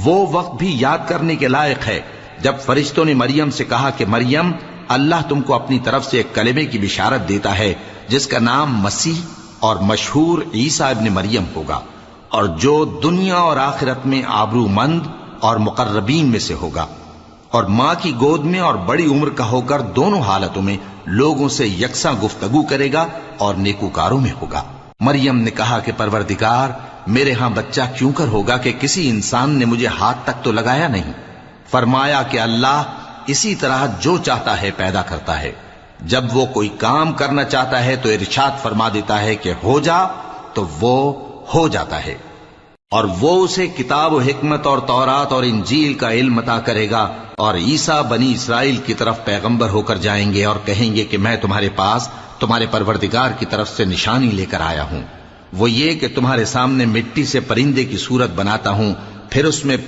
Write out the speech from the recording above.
وہ وقت بھی یاد کرنے کے لائق ہے جب فرشتوں نے مریم سے کہا کہ مریم، اللہ تم کو اپنی طرف سے ایک کلمے کی بشارت دیتا ہے جس کا نام مسیح اور مشہور عیسیٰ ابن مریم ہوگا، اور جو دنیا اور آخرت میں آبرو مند اور مقربین میں سے ہوگا، اور ماں کی گود میں اور بڑی عمر کا ہو کر دونوں حالتوں میں لوگوں سے یکساں گفتگو کرے گا اور نیکوکاروں میں ہوگا۔ مریم نے کہا کہ پروردگار، میرے ہاں بچہ کیوں کر ہوگا کہ کسی انسان نے مجھے ہاتھ تک تو لگایا نہیں۔ فرمایا کہ اللہ اسی طرح جو چاہتا ہے پیدا کرتا ہے، جب وہ کوئی کام کرنا چاہتا ہے تو ارشاد فرما دیتا ہے کہ ہو جا، تو وہ ہو جاتا ہے۔ اور وہ اسے کتاب و حکمت اور تورات اور انجیل کا علم عطا کرے گا، اور عیسیٰ بنی اسرائیل کی طرف پیغمبر ہو کر جائیں گے اور کہیں گے کہ میں تمہارے پاس تمہارے پروردگار کی طرف سے نشانی لے کر آیا ہوں، وہ یہ کہ تمہارے سامنے مٹی سے پرندے کی صورت بناتا ہوں، پھر اس میں